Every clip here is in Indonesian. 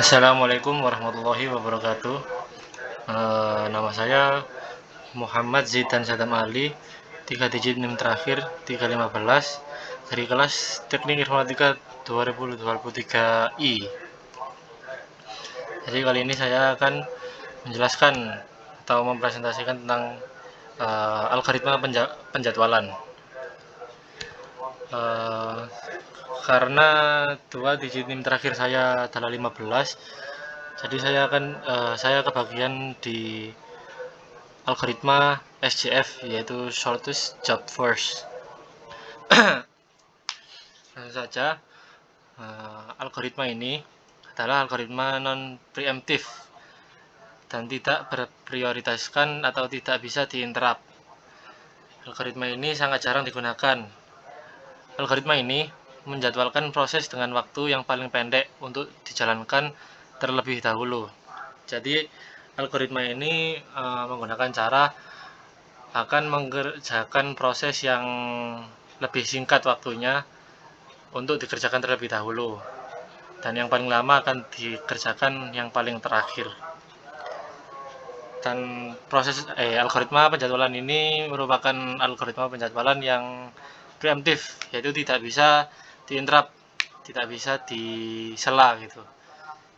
Assalamualaikum warahmatullahi wabarakatuh. Nama saya Muhammad Zidan Sadam Ali, 3 digit NIM terakhir 315 dari kelas Teknik Informatika 2023I. Jadi kali ini saya akan menjelaskan atau mempresentasikan tentang algoritma penjadwalan. Karena 2 digit NIM terakhir saya adalah 15, jadi saya kebagian di algoritma SJF, yaitu Shortest Job First. Langsung saja, algoritma ini adalah algoritma non preemptif dan tidak berprioritaskan atau tidak bisa diinterrupt. Algoritma ini sangat jarang digunakan. Algoritma ini menjadwalkan proses dengan waktu yang paling pendek untuk dijalankan terlebih dahulu. Jadi algoritma ini menggunakan cara akan mengerjakan proses yang lebih singkat waktunya untuk dikerjakan terlebih dahulu, dan yang paling lama akan dikerjakan yang paling terakhir. Dan algoritma penjadwalan ini merupakan algoritma penjadwalan yang preemptif, yaitu tidak bisa diinterrupt, tidak bisa disela gitu.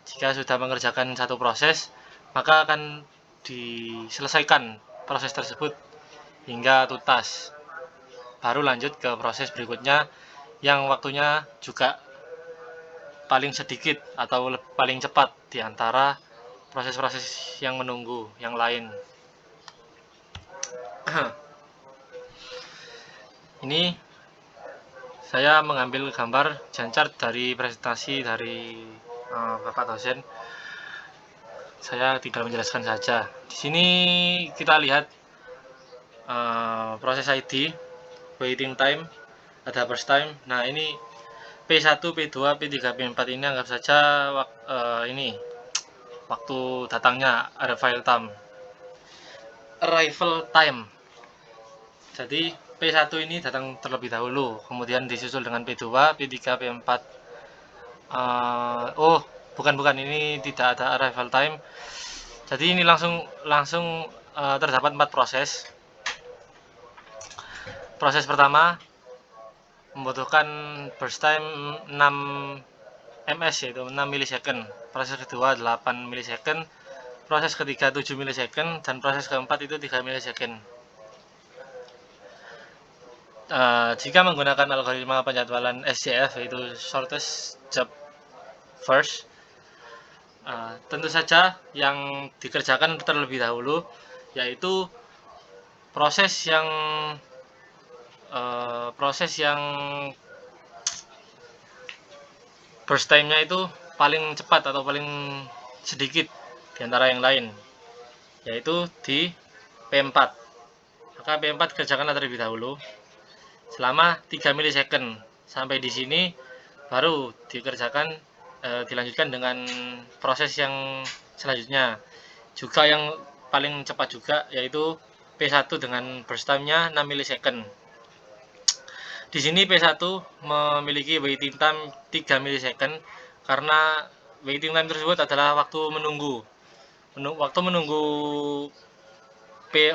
Jika sudah mengerjakan satu proses, maka akan diselesaikan proses tersebut hingga tuntas, baru lanjut ke proses berikutnya yang waktunya juga paling sedikit atau paling cepat di antara proses-proses yang menunggu yang lain. Ini saya mengambil gambar chart dari presentasi dari Bapak dosen. Saya tinggal menjelaskan saja. Di sini kita lihat proses ID, waiting time, ada burst time. Nah, ini P1, P2, P3, P4 ini anggap saja ini waktu datangnya, arrival time. Jadi P1 ini datang terlebih dahulu, kemudian disusul dengan P2, P3, P4. Bukan, ini tidak ada arrival time. Jadi ini langsung terdapat 4 proses. Proses pertama membutuhkan burst time 6 ms, yaitu 6 milisecond. Proses kedua 8 milisecond, proses ketiga 7 milisecond, dan proses keempat itu 3 milisecond. Jika menggunakan algoritma penjadwalan SJF, yaitu Shortest Job First, tentu saja yang dikerjakan terlebih dahulu yaitu proses yang burst time-nya itu paling cepat atau paling sedikit di antara yang lain, yaitu di P4. Maka P4 kerjakanlah terlebih dahulu selama 3 milisecond. Sampai di sini baru dilanjutkan dengan proses yang selanjutnya, juga yang paling cepat juga, yaitu P1 dengan burst time-nya 6 milisecond. Di sini P1 memiliki waiting time 3 milisecond karena waiting time tersebut adalah waktu menunggu. Waktu menunggu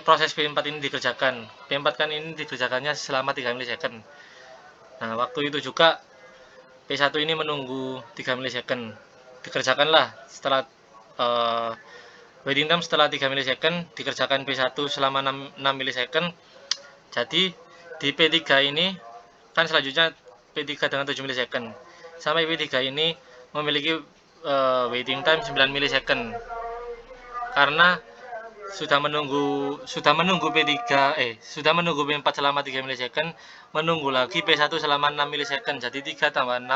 proses P4 ini dikerjakan. P4 kan ini dikerjakannya selama 3 milisecond. Nah, waktu itu juga P1 ini menunggu 3 milisecond. Dikerjakanlah setelah waiting time setelah 3 milisecond, dikerjakan P1 selama 6 milisecond. Jadi di P3 ini kan selanjutnya P3 dengan 7 milisecond. Sampai P3 ini memiliki waiting time 9 milisecond. Karena sudah menunggu P4 selama 3 milisecond, menunggu lagi P1 selama 6 milisecond. Jadi 3 tambah 6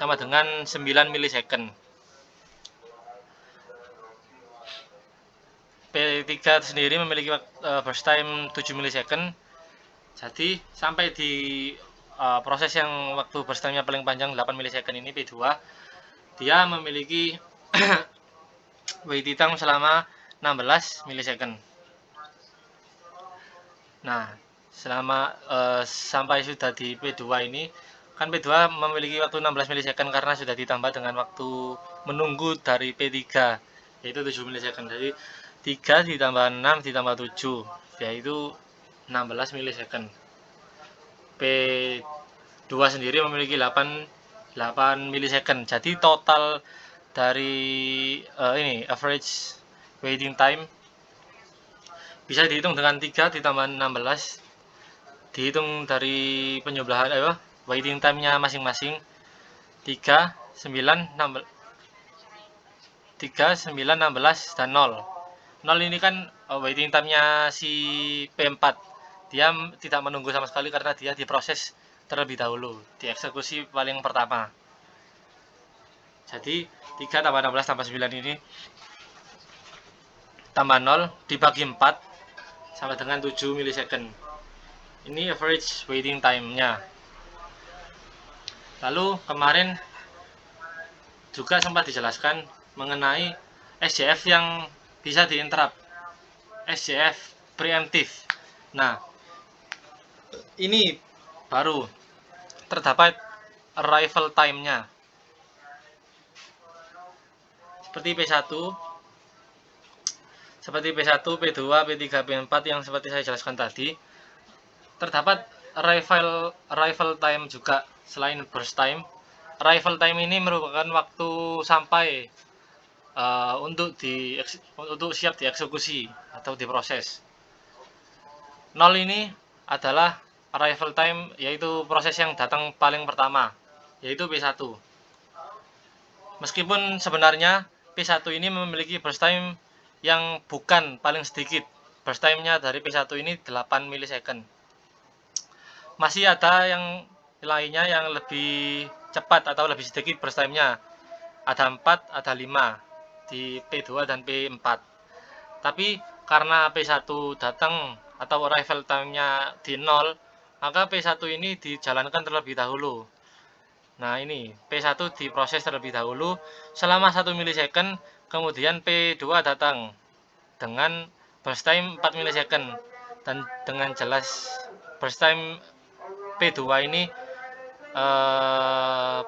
sama dengan 9 milisecond. P3 sendiri memiliki burst time 7 milisecond. Jadi sampai di proses yang waktu burst time-nya paling panjang 8 milisecond ini, P2, dia memiliki waiting time selama 16 milisecond. Nah, sampai sudah di P2 ini Kan P2 memiliki waktu 16 milisecond karena sudah ditambah dengan waktu menunggu dari P3 yaitu 7 milisecond. Jadi 3 ditambah 6 ditambah 7 yaitu 16 milisecond. P2 sendiri memiliki 8 milisecond. Jadi total dari ini average waiting time bisa dihitung dengan 3 ditambah 16, dihitung dari penjumlahan waiting time-nya masing-masing. 3, 9, 16 dan 0. 0 ini kan waiting time-nya si P4. Dia tidak menunggu sama sekali karena dia diproses terlebih dahulu, dieksekusi paling pertama. Jadi 3 tambah 16 tambah 9 ini tambah 0 dibagi 4 sama dengan 7 milisecond. Ini average waiting time-nya. Lalu kemarin juga sempat dijelaskan mengenai SJF yang bisa diinterrupt, SJF preemptive. Nah, ini baru terdapat arrival time-nya. Seperti P1, P2, P3, P4 yang seperti saya jelaskan tadi, terdapat arrival time juga selain burst time. Arrival time ini merupakan waktu sampai untuk siap dieksekusi atau diproses. 0 ini adalah arrival time, yaitu proses yang datang paling pertama, yaitu P1. Meskipun sebenarnya P1 ini memiliki burst time yang bukan paling sedikit. Burst time-nya dari P1 ini 8 milisecond. Masih ada yang lainnya yang lebih cepat atau lebih sedikit burst time-nya. Ada 4, ada 5 di P2 dan P4. Tapi karena P1 datang atau arrival time-nya di 0, maka P1 ini dijalankan terlebih dahulu. Nah, ini P1 diproses terlebih dahulu selama 1 milisecond, kemudian P2 datang dengan burst time 4 milisecond. Dan dengan jelas burst time P2 ini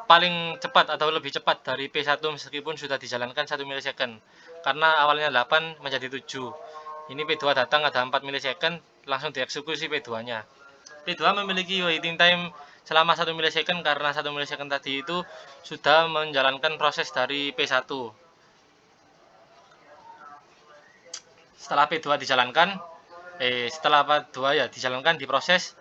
paling cepat atau lebih cepat dari P1 meskipun sudah dijalankan 1 milisecond. Karena awalnya 8 menjadi 7. Ini P2 datang ada 4 milisecond, langsung dieksekusi P2-nya. P2 memiliki waiting time selama 1 milisecond karena 1 milisecond tadi itu sudah menjalankan proses dari P1. Setelah P2 dijalankan, setelah P2 ya dijalankan diproses,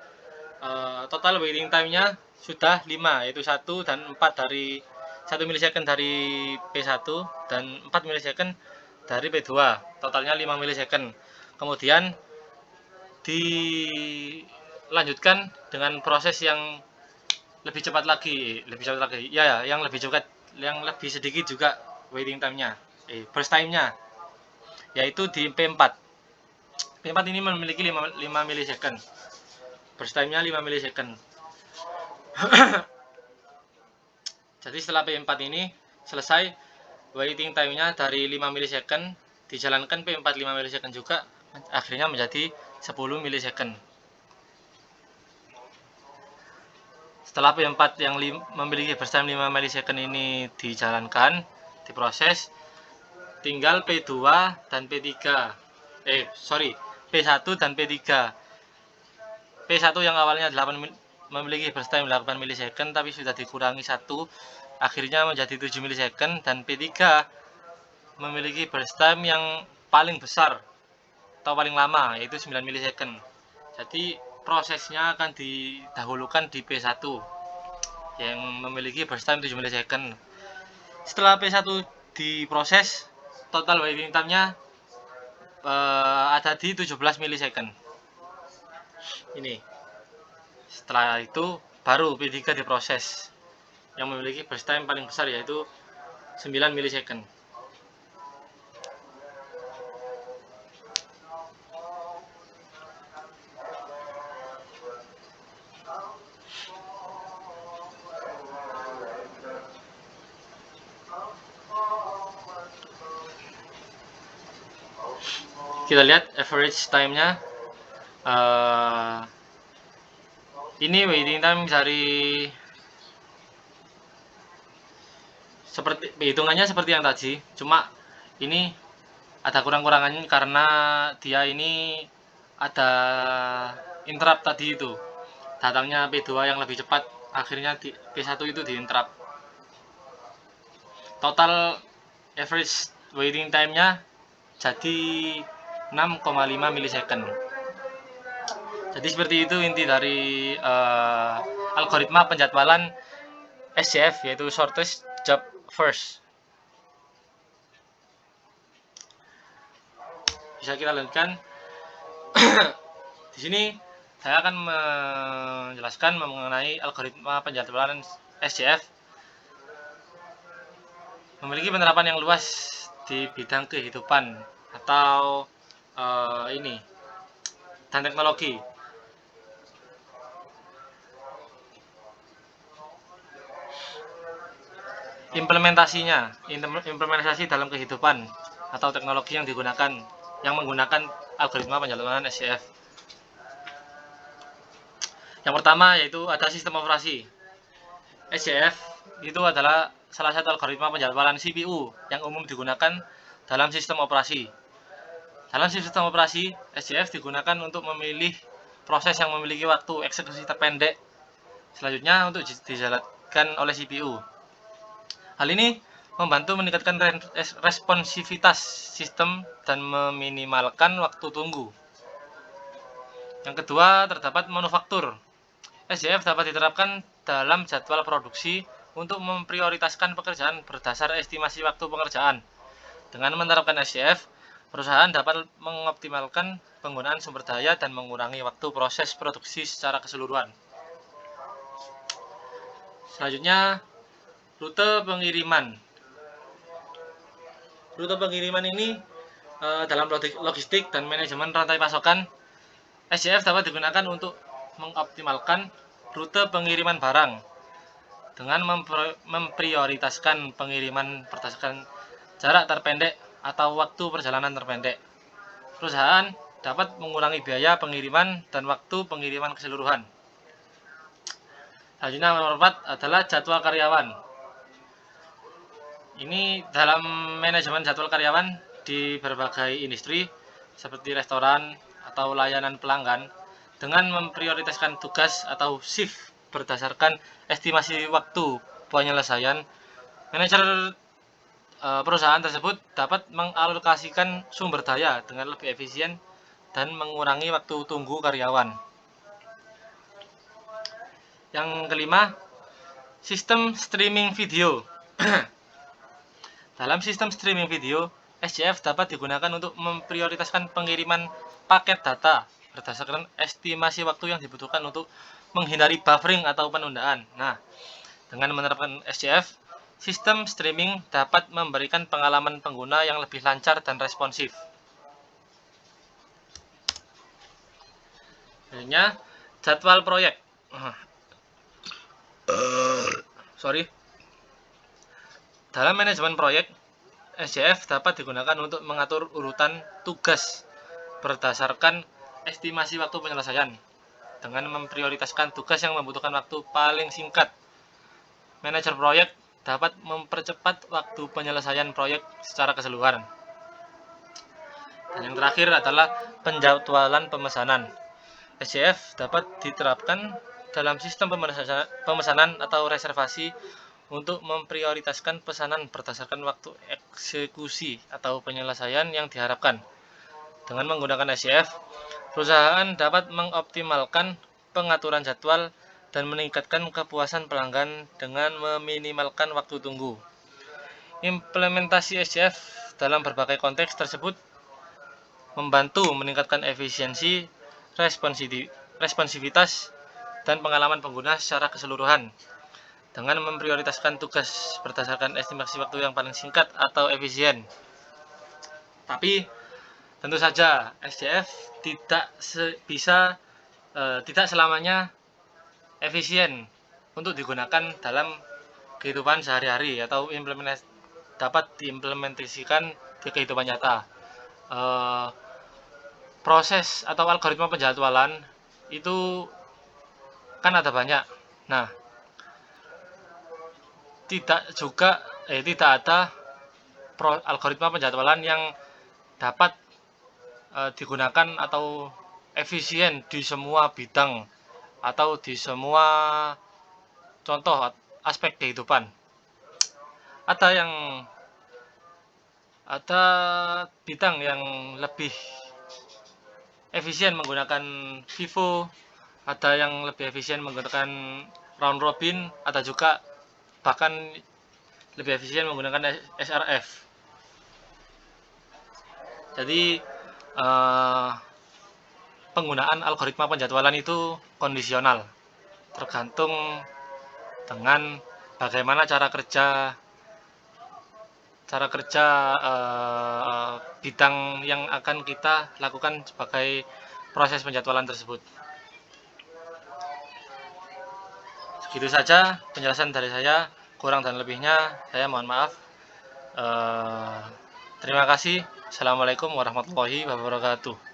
total waiting time-nya sudah 5, yaitu 1 dan 4 dari 1 milisecond dari P1 dan 4 milisecond dari P2. Totalnya 5 milisecond. Kemudian dilanjutkan dengan proses yang lebih cepat lagi, ya, yang lebih sedikit juga waiting time-nya, burst time-nya, yaitu di P4. P4 ini memiliki 5 milisecond. Burst time-nya 5 milisecond. Jadi setelah P4 ini selesai, waiting time-nya dari 5 milisecond dijalankan P4 5 milisecond juga, akhirnya menjadi 10 milisecond. Setelah P4 yang memiliki burst time 5 milisecond ini dijalankan, diproses, tinggal P2 dan P3. P1 dan P3. P1 yang awalnya memiliki burst time 8 milisecond tapi sudah dikurangi 1, akhirnya menjadi 7 milisecond, dan P3 memiliki burst time yang paling besar atau paling lama, yaitu 9 milisecond. Jadi prosesnya akan didahulukan di P1 yang memiliki burst time 7 milisecond. Setelah P1 diproses, total waiting time-nya ada di 17 milisecond. Ini. Setelah itu baru P3 diproses yang memiliki burst time paling besar, yaitu 9 milisecond. Kita lihat average time-nya. Ini waiting time dari seperti hitungannya seperti yang tadi, cuma ini ada kurang-kurangannya karena dia ini ada interrupt tadi itu. Datangnya P2 yang lebih cepat, akhirnya di P1 itu di interrupt. Total average waiting time-nya jadi 6,5 milisecond. Jadi seperti itu inti dari algoritma penjadwalan SJF, yaitu shortest job first. Bisa kita lanjutkan. Di sini saya akan menjelaskan mengenai algoritma penjadwalan SJF. Memiliki penerapan yang luas di bidang kehidupan atau dan teknologi. Implementasi dalam kehidupan atau teknologi yang menggunakan algoritma penjadwalan SJF. Yang pertama yaitu ada sistem operasi. SJF itu adalah salah satu algoritma penjadwalan CPU yang umum digunakan dalam sistem operasi. Dalam sistem operasi, SJF digunakan untuk memilih proses yang memiliki waktu eksekusi terpendek selanjutnya untuk dijalankan oleh CPU. Hal ini membantu meningkatkan responsivitas sistem dan meminimalkan waktu tunggu. Yang kedua, terdapat manufaktur. SJF dapat diterapkan dalam jadwal produksi untuk memprioritaskan pekerjaan berdasar estimasi waktu pengerjaan. Dengan menerapkan SJF, perusahaan dapat mengoptimalkan penggunaan sumber daya dan mengurangi waktu proses produksi secara keseluruhan. Selanjutnya, rute pengiriman. Rute pengiriman ini dalam logistik dan manajemen rantai pasokan, SJF dapat digunakan untuk mengoptimalkan rute pengiriman barang dengan memprioritaskan pengiriman berdasarkan jarak terpendek atau waktu perjalanan terpendek. Perusahaan dapat mengurangi biaya pengiriman dan waktu pengiriman keseluruhan. Selanjutnya nomor 4 adalah jadwal karyawan. Ini dalam manajemen jadwal karyawan di berbagai industri seperti restoran atau layanan pelanggan dengan memprioritaskan tugas atau shift berdasarkan estimasi waktu penyelesaian. Manajer perusahaan tersebut dapat mengalokasikan sumber daya dengan lebih efisien dan mengurangi waktu tunggu karyawan. Yang kelima, sistem streaming video. Dalam sistem streaming video, SJF dapat digunakan untuk memprioritaskan pengiriman paket data berdasarkan estimasi waktu yang dibutuhkan untuk menghindari buffering atau penundaan. Nah, dengan menerapkan SJF, sistem streaming dapat memberikan pengalaman pengguna yang lebih lancar dan responsif. Selanjutnya, jadwal proyek. Dalam manajemen proyek, SJF dapat digunakan untuk mengatur urutan tugas berdasarkan estimasi waktu penyelesaian dengan memprioritaskan tugas yang membutuhkan waktu paling singkat. Manajer proyek dapat mempercepat waktu penyelesaian proyek secara keseluruhan. Dan yang terakhir adalah penjadwalan pemesanan. SJF dapat diterapkan dalam sistem pemesanan atau reservasi untuk memprioritaskan pesanan berdasarkan waktu eksekusi atau penyelesaian yang diharapkan. Dengan menggunakan SJF, perusahaan dapat mengoptimalkan pengaturan jadwal dan meningkatkan kepuasan pelanggan dengan meminimalkan waktu tunggu. Implementasi SJF dalam berbagai konteks tersebut membantu meningkatkan efisiensi, responsivitas, dan pengalaman pengguna secara keseluruhan dengan memprioritaskan tugas berdasarkan estimasi waktu yang paling singkat atau efisien. Tapi tentu saja SJF tidak selamanya efisien untuk digunakan dalam kehidupan sehari-hari atau dapat diimplementasikan di kehidupan nyata. Proses atau algoritma penjadwalan itu kan ada banyak. Nah, tidak juga tidak ada algoritma penjadwalan yang dapat digunakan atau efisien di semua bidang atau di semua contoh aspek kehidupan. Ada bidang yang lebih efisien menggunakan FIFO, ada yang lebih efisien menggunakan round robin, ada juga bahkan lebih efisien menggunakan SRF. Jadi penggunaan algoritma penjadwalan itu kondisional, tergantung dengan bagaimana cara kerja bidang yang akan kita lakukan sebagai proses penjadwalan tersebut. Segitu saja penjelasan dari saya, kurang dan lebihnya saya mohon maaf. Terima kasih. Assalamualaikum warahmatullahi wabarakatuh.